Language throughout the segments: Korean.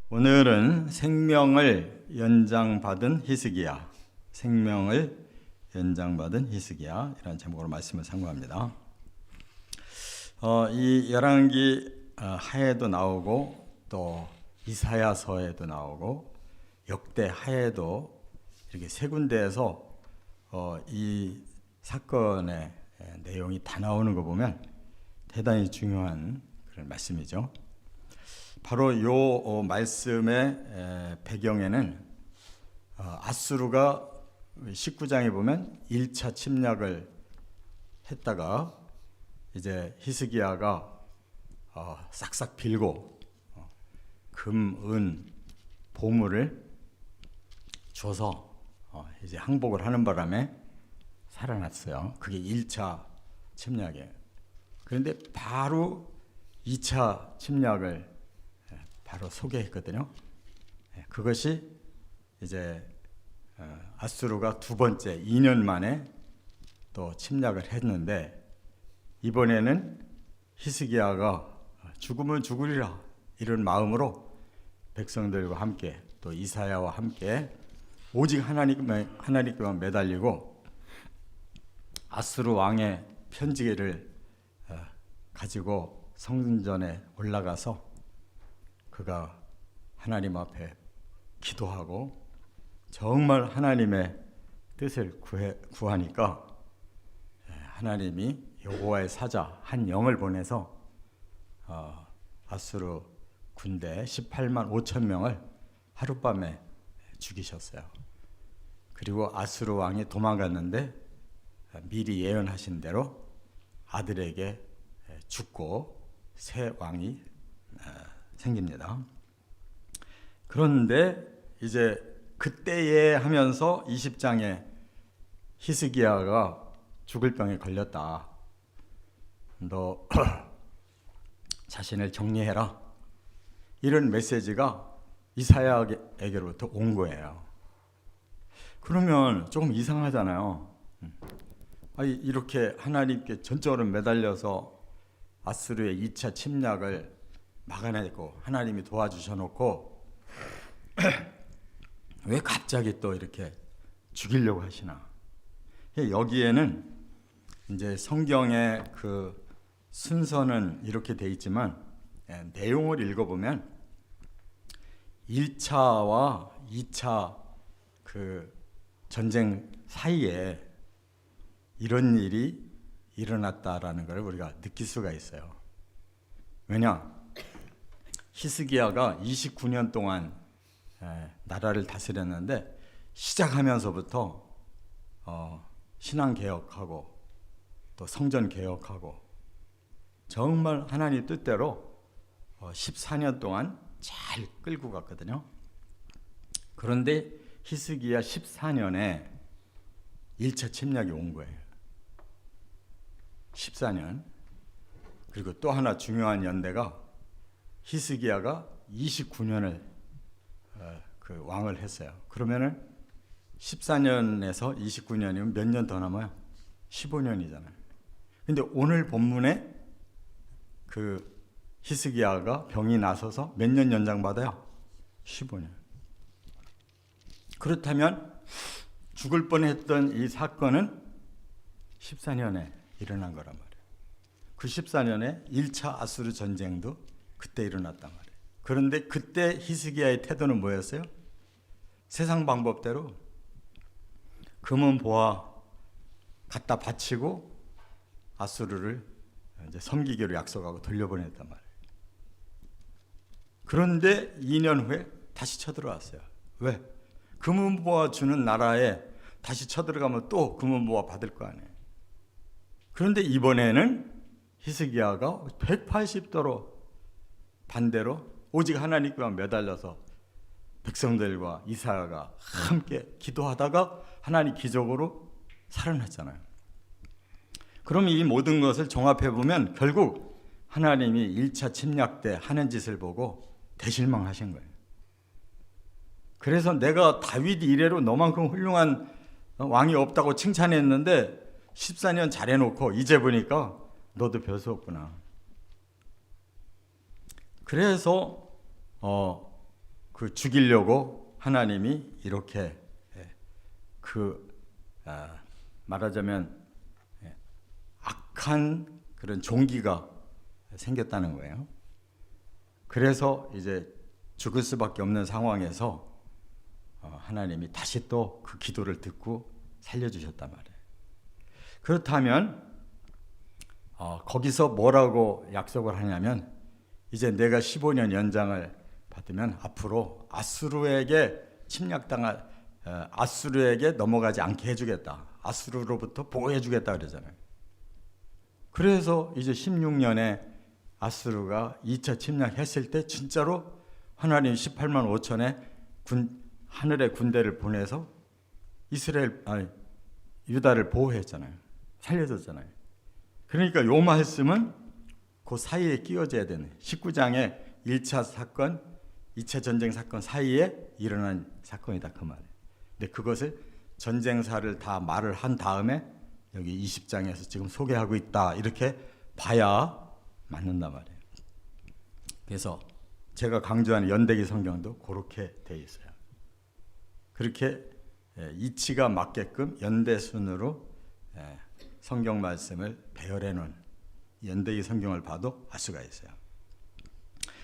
오늘은 생명을 연장받은 히스기야, 생명을 연장받은 히스기야 이라는 제목으로 말씀을 상고합니다. 이 열왕기 하에도 나오고 또 이사야서에도 나오고 역대 하에도 이렇게 세 군데에서 이 사건의 내용이 다 나오는 거 보면 대단히 중요한 그런 말씀이죠. 바로 요 말씀의 배경에는 아수르가 19장에 보면 1차 침략을 했다가 이제 히스기야가 싹싹 빌고 금, 은, 보물을 줘서 이제 항복을 하는 바람에 살아났어요. 그게 1차 침략이에요. 그런데 바로 2차 침략을 바로 소개했거든요. 그것이 이제 아수르가 두 번째 2년 만에 또 침략을 했는데, 이번에는 히스기야가 죽으면 죽으리라 이런 마음으로 백성들과 함께 또 이사야와 함께 오직 하나님께만 매달리고 아수르 왕의 편지를 가지고 성전에 올라가서 그가 하나님 앞에 기도하고 정말 하나님의 뜻을 구하니까 하나님이 여호와의 사자 한 영을 보내서 아수르 군대 18만 5천 명을 하룻밤에 죽이셨어요. 그리고 아수르 왕이 도망갔는데 미리 예언하신 대로 아들에게 죽고 새 왕이 생깁니다. 그런데 이제 그때에 하면서 20장에 히스기야가 죽을 병에 걸렸다. 너 자신을 정리해라. 이런 메시지가 이사야에게로부터 온 거예요. 그러면 조금 이상하잖아요. 이렇게 하나님께 전적으로 매달려서 아수르의 2차 침략을 막아내고 하나님이 도와주셔놓고 왜 갑자기 또 이렇게 죽이려고 하시나? 여기에는 이제 성경의 그 순서는 이렇게 돼 있지만 내용을 읽어보면 1차와 2차 그 전쟁 사이에 이런 일이 일어났다라는 걸 우리가 느낄 수가 있어요. 왜냐? 히스기야가 29년 동안 나라를 다스렸는데 시작하면서부터 신앙 개혁하고 또 성전 개혁하고 정말 하나님 뜻대로 14년 동안 잘 끌고 갔거든요. 그런데 히스기야 14년에 1차 침략이 온 거예요. 14년. 그리고 또 하나 중요한 연대가 히스기야가 29년을 그 왕을 했어요. 그러면은 14년에서 29년이면 몇 년 더 남아요? 15년이잖아요. 근데 오늘 본문에 그 히스기야가 병이 나서서 몇 년 연장받아요? 15년. 그렇다면 죽을 뻔했던 이 사건은 14년에 일어난 거란 말이에요. 그 14년에 1차 아수르 전쟁도 그때 일어났단 말이에요. 그런데 그때 히스기야의 태도는 뭐였어요? 세상 방법대로 금은 보화 갖다 바치고 아수르를 이제 섬기기로 약속하고 돌려보냈단 말이에요. 그런데 2년 후에 다시 쳐들어왔어요. 왜? 금은 보화 주는 나라에 다시 쳐들어가면 또 금은 보화 받을 거 아니에요. 그런데 이번에는 히스기야가 180도로 반대로 오직 하나님께만 매달려서 백성들과 이사야가 함께 기도하다가 하나님 기적으로 살아났잖아요. 그럼 이 모든 것을 종합해 보면 결국 하나님이 1차 침략 때 하는 짓을 보고 대실망하신 거예요. 그래서 내가 다윗 이래로 너만큼 훌륭한 왕이 없다고 칭찬했는데 14년 잘해놓고 이제 보니까 너도 별수 없구나. 그래서 그 죽이려고 하나님이 이렇게 말하자면 악한 그런 종기가 생겼다는 거예요. 그래서 이제 죽을 수밖에 없는 상황에서 하나님이 다시 또 그 기도를 듣고 살려주셨단 말이에요. 그렇다면 거기서 뭐라고 약속을 하냐면 이제 내가 15년 연장을 받으면 앞으로 아수르에게 아수르에게 넘어가지 않게 해주겠다. 아수르로부터 보호해주겠다 그러잖아요. 그래서 이제 16년에 아수르가 2차 침략했을 때 진짜로 하나님 18만 5천의 하늘의 군대를 보내서 유다를 보호했잖아요. 살려줬잖아요. 그러니까 요 말씀은 그 사이에 끼워져야 되는 19장의 1차 사건, 2차 전쟁 사건 사이에 일어난 사건이다 그 말이에요. 근데 그것을 전쟁사를 다 말을 한 다음에 여기 20장에서 지금 소개하고 있다 이렇게 봐야 맞는단 말이에요. 그래서 제가 강조하는 연대기 성경도 그렇게 돼 있어요. 그렇게 이치가 맞게끔 연대순으로 성경 말씀을 배열해 놓은 연대기 성경을 봐도 알 수가 있어요.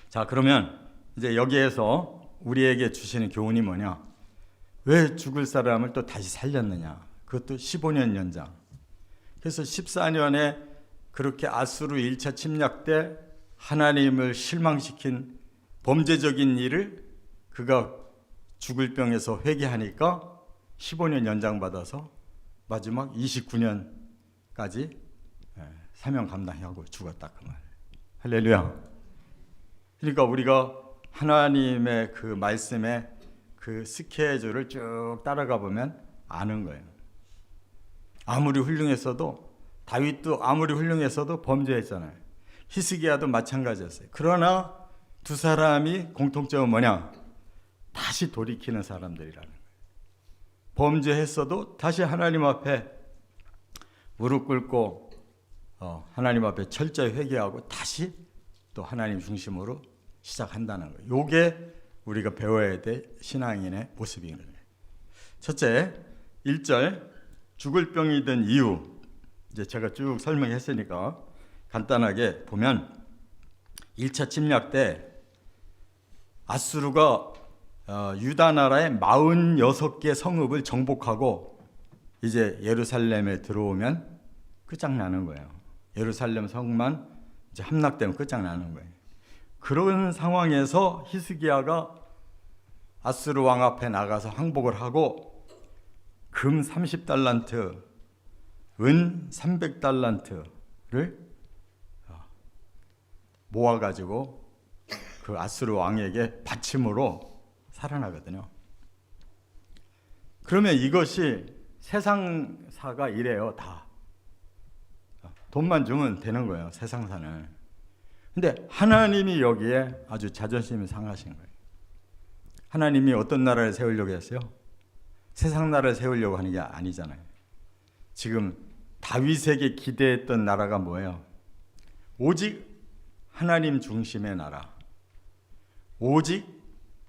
자, 그러면 이제 여기에서 우리에게 주시는 교훈이 뭐냐? 왜 죽을 사람을 또 다시 살렸느냐? 그것도 15년 연장. 그래서 14년에 그렇게 아수르 1차 침략 때 하나님을 실망시킨 범죄적인 일을 그가 죽을 병에서 회개하니까 15년 연장받아서 마지막 29년까지 사명 감당하고 죽었다 그 말. 할렐루야. 그러니까 우리가 하나님의 그 말씀의 그 스케줄을 쭉 따라가 보면 아는 거예요. 아무리 훌륭했어도 다윗도 아무리 훌륭했어도 범죄했잖아요. 히스기야도 마찬가지였어요. 그러나 두 사람이 공통점은 뭐냐? 다시 돌이키는 사람들이라는 거예요. 범죄했어도 다시 하나님 앞에 무릎 꿇고 하나님 앞에 철저히 회개하고 다시 또 하나님 중심으로 시작한다는 거예요. 요게 우리가 배워야 될 신앙인의 모습인 거예요. 첫째, 1절 죽을 병이 든 이유. 이제 제가 쭉 설명했으니까 간단하게 보면 1차 침략 때 아수르가 유다 나라의 46개 성읍을 정복하고 이제 예루살렘에 들어오면 끝장나는 거예요. 예루살렘 성만 이제 함락되면 끝장나는 거예요. 그런 상황에서 히스기야가 아수르 왕 앞에 나가서 항복을 하고 금 30달란트, 은 300달란트를 모아가지고 그 아수르 왕에게 바침으로 살아나거든요. 그러면 이것이 세상사가 이래요. 다 돈만 주면 되는 거예요. 세상사는. 근데 하나님이 여기에 아주 자존심이 상하신 거예요. 하나님이 어떤 나라를 세우려고 했어요? 세상 나라를 세우려고 하는 게 아니잖아요. 지금 다윗에게 기대했던 나라가 뭐예요? 오직 하나님 중심의 나라, 오직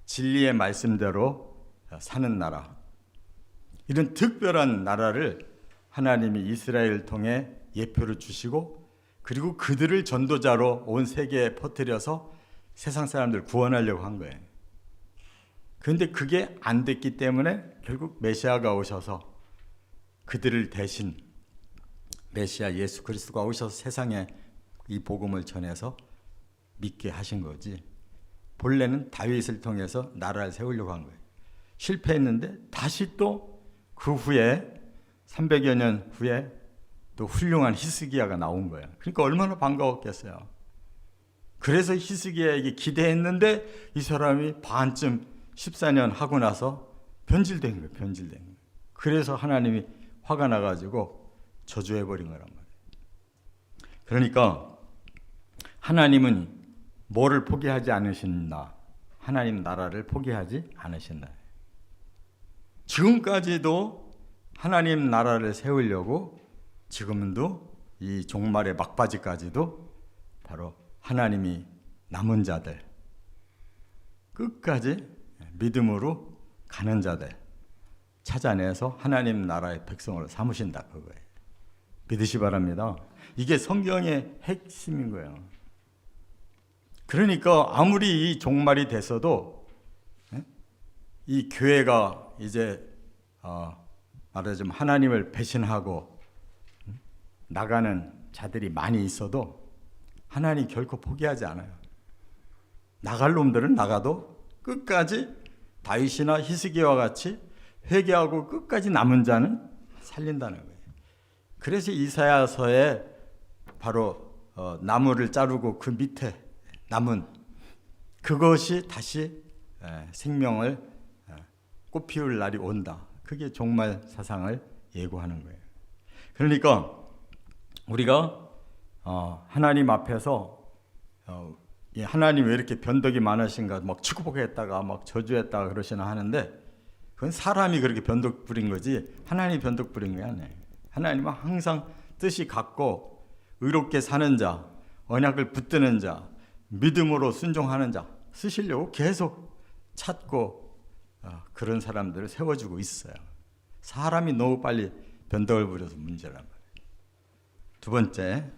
진리의 말씀대로 사는 나라, 이런 특별한 나라를 하나님이 이스라엘을 통해 예표를 주시고 그리고 그들을 전도자로 온 세계에 퍼뜨려서 세상 사람들 구원하려고 한 거예요. 그런데 그게 안 됐기 때문에 결국 메시아가 오셔서 그들을 대신 메시아 예수 그리스도가 오셔서 세상에 이 복음을 전해서 믿게 하신 거지. 본래는 다윗을 통해서 나라를 세우려고 한 거예요. 실패했는데 다시 또 그 후에 300여 년 후에 또 훌륭한 히스기야가 나온 거예요. 그러니까 얼마나 반가웠겠어요. 그래서 히스기야에게 기대했는데 이 사람이 반쯤 14년 하고 나서 변질된 거예요. 변질된 거예요. 그래서 하나님이 화가 나가지고 저주해버린 거란 말이에요. 그러니까 하나님은 뭐를 포기하지 않으신다. 하나님 나라를 포기하지 않으신다. 지금까지도 하나님 나라를 세우려고 지금도 이 종말의 막바지까지도 바로 하나님이 남은 자들 끝까지 믿음으로 가는 자들 찾아내서 하나님 나라의 백성으로 삼으신다, 그거예요. 믿으시 바랍니다. 이게 성경의 핵심인 거예요. 그러니까 아무리 이 종말이 됐어도 이 교회가 이제 말하자면 하나님을 배신하고 나가는 자들이 많이 있어도 하나님 결코 포기하지 않아요. 나갈 놈들은 나가도 끝까지 다윗이나 히스기야와 같이 회개하고 끝까지 남은 자는 살린다는 거예요. 그래서 이사야서에 바로 나무를 자르고 그 밑에 남은 그것이 다시 생명을 꽃피울 날이 온다. 그게 종말 사상을 예고하는 거예요. 그러니까 우리가 하나님 앞에서 하나님 왜 이렇게 변덕이 많으신가 막 축복했다가 막 저주했다가 그러시나 하는데 그건 사람이 그렇게 변덕 부린 거지 하나님이 변덕 부린 게 아니에요. 하나님은 항상 뜻이 같고 의롭게 사는 자, 언약을 붙드는 자, 믿음으로 순종하는 자 쓰시려고 계속 찾고 그런 사람들을 세워주고 있어요. 사람이 너무 빨리 변덕을 부려서 문제란 말이에요. 두 번째,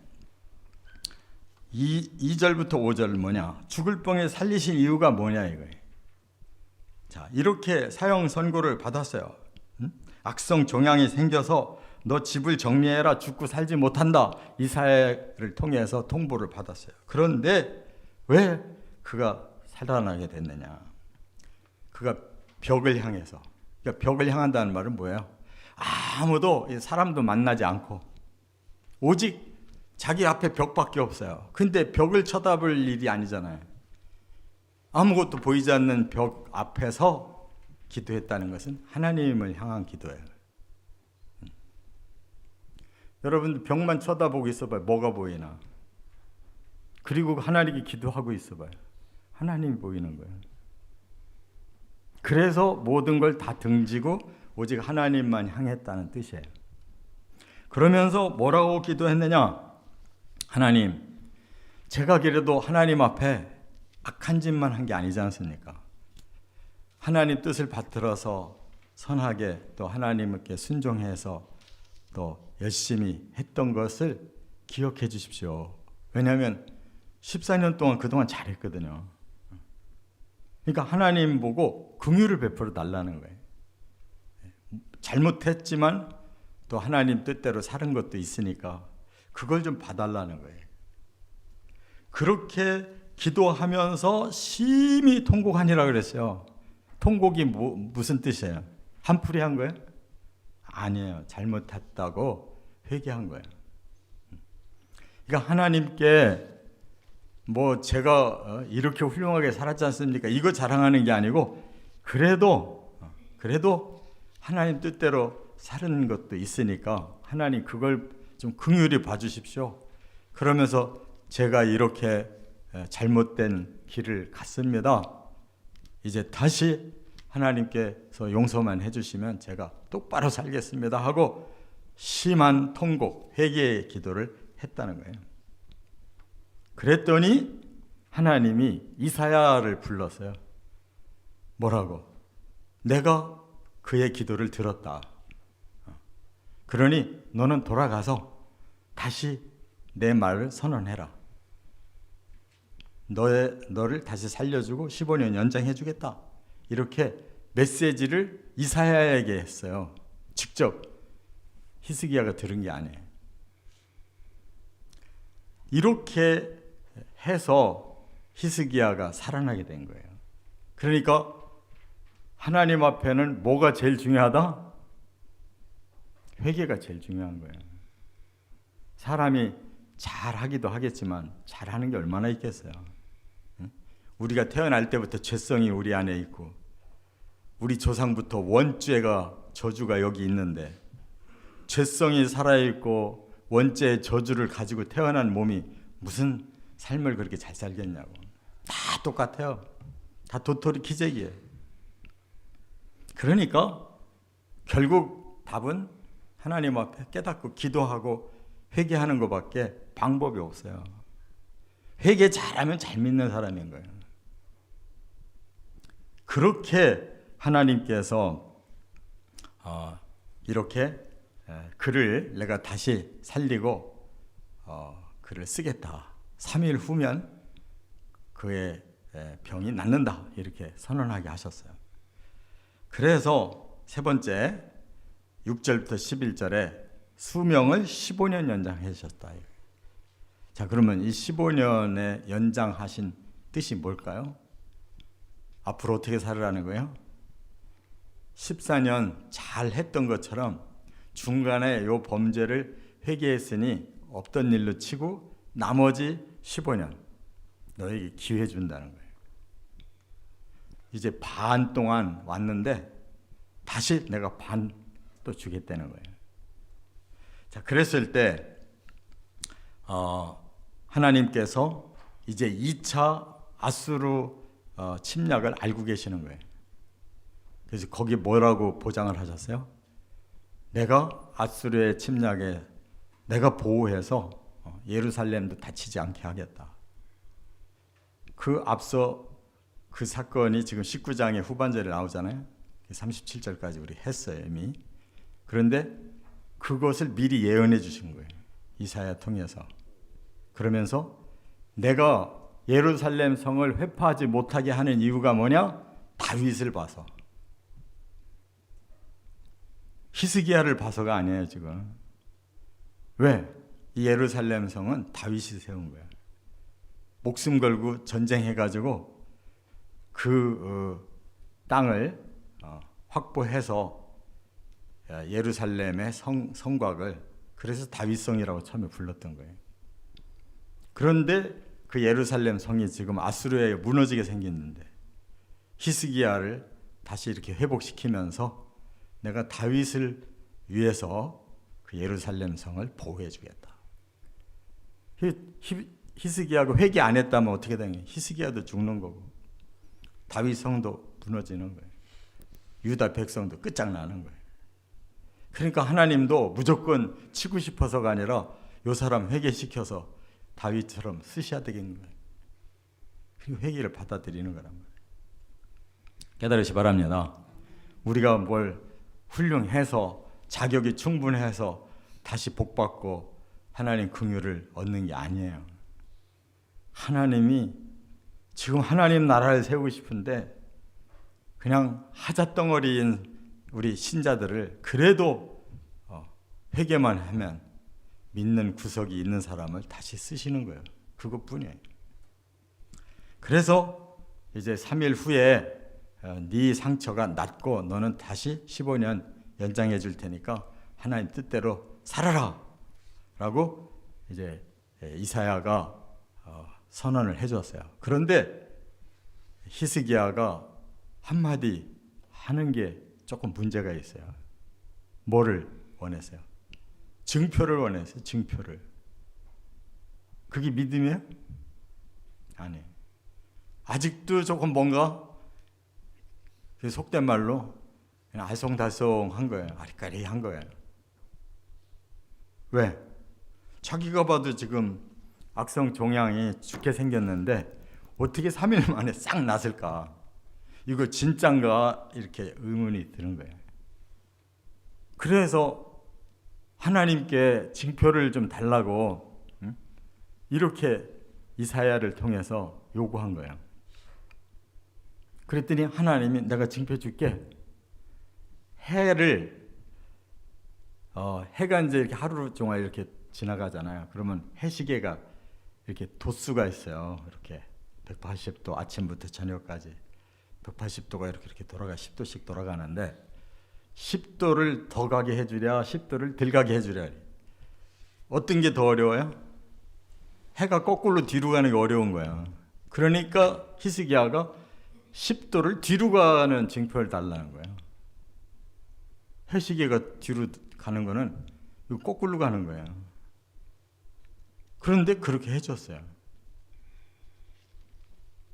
2절부터 5절 뭐냐? 죽을 병에 살리신 이유가 뭐냐 이거예요. 자, 이렇게 사형 선고를 받았어요. 악성 종양이 생겨서 너 집을 정리해라, 죽고 살지 못한다. 이사야를 통해서 통보를 받았어요. 그런데 왜 그가 살아나게 됐느냐? 그가 벽을 향해서, 그러니까 벽을 향한다는 말은 뭐예요? 아무도 사람도 만나지 않고 오직 자기 앞에 벽밖에 없어요. 근데 벽을 쳐다볼 일이 아니잖아요. 아무것도 보이지 않는 벽 앞에서 기도했다는 것은 하나님을 향한 기도예요. 여러분 벽만 쳐다보고 있어봐요. 뭐가 보이나? 그리고 하나님께 기도하고 있어봐요. 하나님이 보이는 거예요. 그래서 모든 걸 다 등지고 오직 하나님만 향했다는 뜻이에요. 그러면서 뭐라고 기도했느냐? 하나님, 제가 그래도 하나님 앞에 악한 짓만 한 게 아니지 않습니까? 하나님 뜻을 받들어서 선하게 또 하나님께 순종해서 또 열심히 했던 것을 기억해 주십시오. 왜냐하면 14년 동안 그동안 잘했거든요. 그러니까 하나님 보고 긍휼을 베풀어 달라는 거예요. 잘못했지만 또 하나님 뜻대로 사는 것도 있으니까 그걸 좀 봐달라는 거예요. 그렇게 기도하면서 심히 통곡하니라 그랬어요. 통곡이 무슨 뜻이에요? 한풀이 한 거예요? 아니에요. 잘못했다고 회개한 거예요. 그러니까 하나님께 뭐 제가 이렇게 훌륭하게 살았지 않습니까? 이거 자랑하는 게 아니고 그래도 하나님 뜻대로 사는 것도 있으니까 하나님 그걸 좀 긍휼히 봐주십시오. 그러면서 제가 이렇게 잘못된 길을 갔습니다. 이제 다시 하나님께서 용서만 해주시면 제가 똑바로 살겠습니다 하고 심한 통곡, 회개의 기도를 했다는 거예요. 그랬더니 하나님이 이사야를 불렀어요. 뭐라고? 내가 그의 기도를 들었다. 그러니 너는 돌아가서 다시 내 말을 선언해라. 너를 다시 살려주고 15년 연장해주겠다. 이렇게 메시지를 이사야에게 했어요. 직접 히스기야가 들은 게 아니에요. 이렇게 해서 히스기야가 살아나게 된 거예요. 그러니까 하나님 앞에는 뭐가 제일 중요하다? 회개가 제일 중요한 거예요. 사람이 잘하기도 하겠지만 잘하는 게 얼마나 있겠어요. 우리가 태어날 때부터 죄성이 우리 안에 있고 우리 조상부터 원죄가 저주가 여기 있는데 죄성이 살아있고 원죄의 저주를 가지고 태어난 몸이 무슨 삶을 그렇게 잘 살겠냐고. 다 똑같아요. 다 도토리 기적이에요. 그러니까 결국 답은 하나님 앞에 깨닫고 기도하고 회개하는 것밖에 방법이 없어요. 회개 잘하면 잘 믿는 사람인 거예요. 그렇게 하나님께서 이렇게 글을 내가 다시 살리고 글을 쓰겠다. 3일 후면 그의 병이 낫는다. 이렇게 선언하게 하셨어요. 그래서 세 번째 6절부터 11절에 수명을 15년 연장해 주셨다. 자, 그러면 이 15년에 연장하신 뜻이 뭘까요? 앞으로 어떻게 살으라는 거예요? 14년 잘 했던 것처럼 중간에 요 범죄를 회개했으니 없던 일로 치고 나머지 15년 너에게 기회 준다는 거예요. 이제 반 동안 왔는데 다시 내가 반 또 주겠다는 거예요. 자, 그랬을 때 하나님께서 이제 2차 아수르 침략을 알고 계시는 거예요. 그래서 거기 뭐라고 보장을 하셨어요? 내가 아수르의 침략에 내가 보호해서 예루살렘도 다치지 않게 하겠다. 그 앞서 그 사건이 지금 19장의 후반절에 나오잖아요. 37절까지 우리 했어요, 이미. 그런데 그것을 미리 예언해 주신 거예요. 이사야 통해서. 그러면서 내가 예루살렘 성을 회파하지 못하게 하는 이유가 뭐냐? 다윗을 봐서. 히스기야를 봐서가 아니에요, 지금. 왜? 이 예루살렘 성은 다윗이 세운 거야. 목숨 걸고 전쟁해가지고 그 땅을 확보해서 예루살렘의 성곽을 그래서 다윗성이라고 처음에 불렀던 거예요. 그런데 그 예루살렘 성이 지금 아수르에 무너지게 생겼는데 히스기야를 다시 이렇게 회복시키면서 내가 다윗을 위해서 그 예루살렘 성을 보호해 주겠다. 히스기야가 회개 안 했다면 어떻게 되냐? 히스기야도 죽는 거고 다윗 성도 무너지는 거예요. 유다 백성도 끝장나는 거예요. 그러니까 하나님도 무조건 치고 싶어서가 아니라 요 사람 회개시켜서 다윗처럼 쓰셔야 되겠는 거예요. 그리고 회개를 받아들이는 거란 말이에요. 깨달으시 바랍니다. 우리가 뭘 훌륭해서 자격이 충분해서 다시 복받고 하나님 긍휼을 얻는 게 아니에요. 하나님이 지금 하나님 나라를 세우고 싶은데 그냥 하잣덩어리인 우리 신자들을 그래도 회개만 하면 믿는 구석이 있는 사람을 다시 쓰시는 거예요. 그것뿐이에요. 그래서 이제 3일 후에 네 상처가 낫고 너는 다시 15년 연장해 줄 테니까 하나님 뜻대로 살아라 라고 이제 이사야가 선언을 해줬어요. 그런데 히스기야가 한마디 하는 게 조금 문제가 있어요. 뭐를 원했어요? 증표를 원했어요. 증표를. 그게 믿음이에요? 아니에요. 아직도 조금 뭔가 속된 말로 그냥 알쏭달쏭한 거예요. 아리까리한 거예요. 왜? 자기가 봐도 지금 악성 종양이 죽게 생겼는데 어떻게 3일 만에 싹 났을까? 이거 진짠가? 이렇게 의문이 드는 거예요. 그래서 하나님께 징표를 좀 달라고 이렇게 이사야를 통해서 요구한 거예요. 그랬더니 하나님이 내가 징표 줄게. 해가 이제 이렇게 하루 동안 이렇게 지나가잖아요. 그러면 해시계가 이렇게 도수가 있어요. 이렇게 180도 아침부터 저녁까지 180도가 이렇게 돌아가 10도씩 돌아가는데 10도를 더 가게 해주랴 10도를 덜 가게 해주랴. 어떤 게 더 어려워요? 해가 거꾸로 뒤로 가는 게 어려운 거예요. 그러니까 히스기야가 10도를 뒤로 가는 징표를 달라는 거예요. 해시계가 뒤로 가는 거는 거꾸로 가는 거예요. 그런데 그렇게 해줬어요.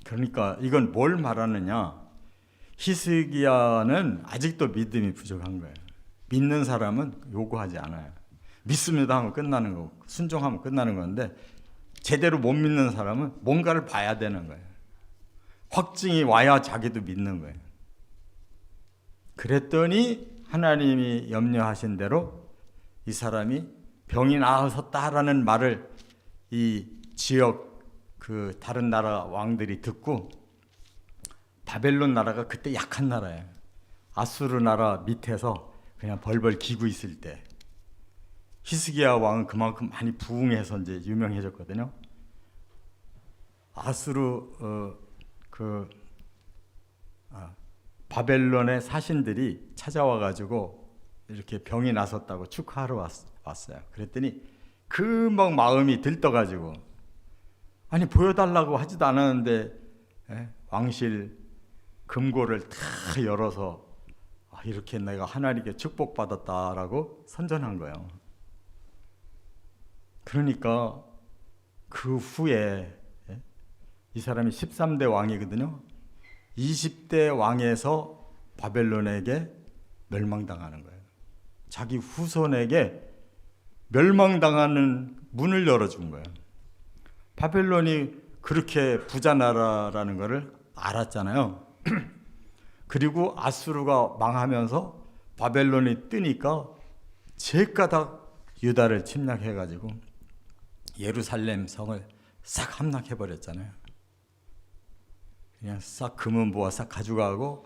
그러니까 이건 뭘 말하느냐? 히스기야는 아직도 믿음이 부족한 거예요. 믿는 사람은 요구하지 않아요. 믿습니다 하면 끝나는 거고 순종하면 끝나는 건데 제대로 못 믿는 사람은 뭔가를 봐야 되는 거예요. 확증이 와야 자기도 믿는 거예요. 그랬더니 하나님이 염려하신 대로 이 사람이 병이 나았었다라는 말을 이 지역 그 다른 나라 왕들이 듣고, 바벨론 나라가 그때 약한 나라예요. 아수르 나라 밑에서 그냥 벌벌 기고 있을 때 히스기야 왕은 그만큼 많이 부흥해서 이제 유명해졌거든요. 아수르 바벨론의 사신들이 찾아와 가지고 이렇게 병이 나섰다고 축하하러 왔어요. 그랬더니 금방 마음이 들떠 가지고, 아니 보여달라고 하지도 않았는데 왕실 금고를 다 열어서 이렇게 내가 하나님께 축복받았다라고 선전한 거예요. 그러니까 그 후에 이 사람이 13대 왕이거든요. 20대 왕에서 바벨론에게 멸망당하는 거예요. 자기 후손에게 멸망당하는 문을 열어준 거예요. 바벨론이 그렇게 부자 나라라는 것을 알았잖아요. 그리고 아수르가 망하면서 바벨론이 뜨니까 제가닥 유다를 침략해가지고 예루살렘 성을 싹 함락해버렸잖아요. 그냥 싹 금은보화 싹 가져가고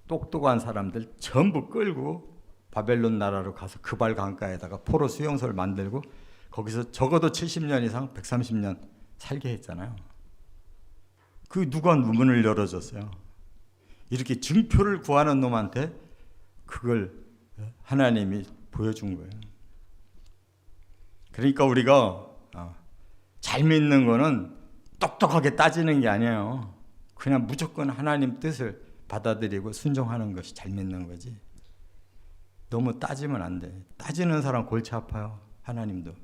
똑똑한 사람들 전부 끌고 바벨론 나라로 가서 그발 강가에다가 포로 수용소를 만들고 거기서 적어도 70년 이상 130년 살게 했잖아요. 그 누가 문을 열어줬어요? 이렇게 증표를 구하는 놈한테 그걸 하나님이 보여준 거예요. 그러니까 우리가 잘 믿는 거는 똑똑하게 따지는 게 아니에요. 그냥 무조건 하나님 뜻을 받아들이고 순종하는 것이 잘 믿는 거지. 너무 따지면 안 돼. 따지는 사람 골치 아파요. 하나님도.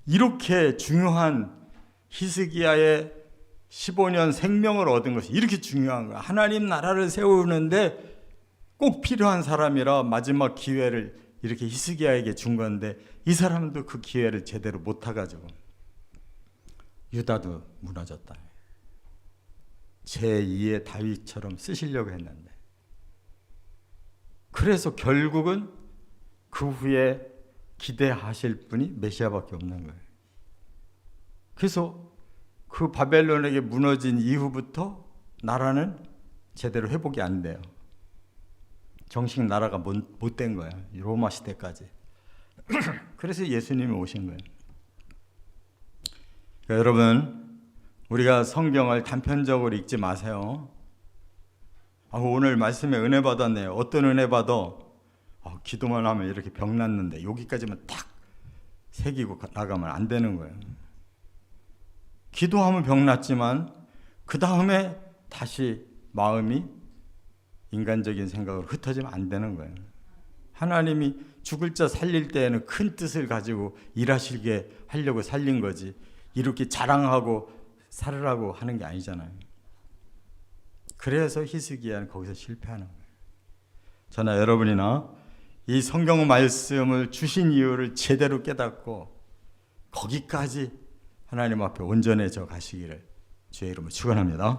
이렇게 중요한 히스기야의 15년 생명을 얻은 것이 이렇게 중요한 거야. 하나님 나라를 세우는데 꼭 필요한 사람이라 마지막 기회를 이렇게 히스기야에게 준 건데 이 사람도 그 기회를 제대로 못 타가지고 유다도 무너졌다. 제2의 다윗처럼 쓰시려고 했는데, 그래서 결국은 그 후에 기대하실 분이 메시아밖에 없는 거예요. 그래서 그 바벨론에게 무너진 이후부터 나라는 제대로 회복이 안 돼요. 정식 나라가 못 된 거예요. 로마 시대까지. 그래서 예수님이 오신 거예요. 그러니까 여러분, 우리가 성경을 단편적으로 읽지 마세요. 오늘 말씀에 은혜 받았네요. 어떤 은혜 받아? 기도만 하면 이렇게 병 낫는데 여기까지만 딱 새기고 나가면 안 되는 거예요. 기도하면 병 낫지만 그 다음에 다시 마음이 인간적인 생각으로 흩어지면 안 되는 거예요. 하나님이 죽을 자 살릴 때에는 큰 뜻을 가지고 일하시게 하려고 살린 거지, 이렇게 자랑하고 살으라고 하는 게 아니잖아요. 그래서 히스기야는 거기서 실패하는 거예요. 저나 여러분이나 이 성경 말씀을 주신 이유를 제대로 깨닫고 거기까지 하나님 앞에 온전해져 가시기를 주의 이름으로 축원합니다.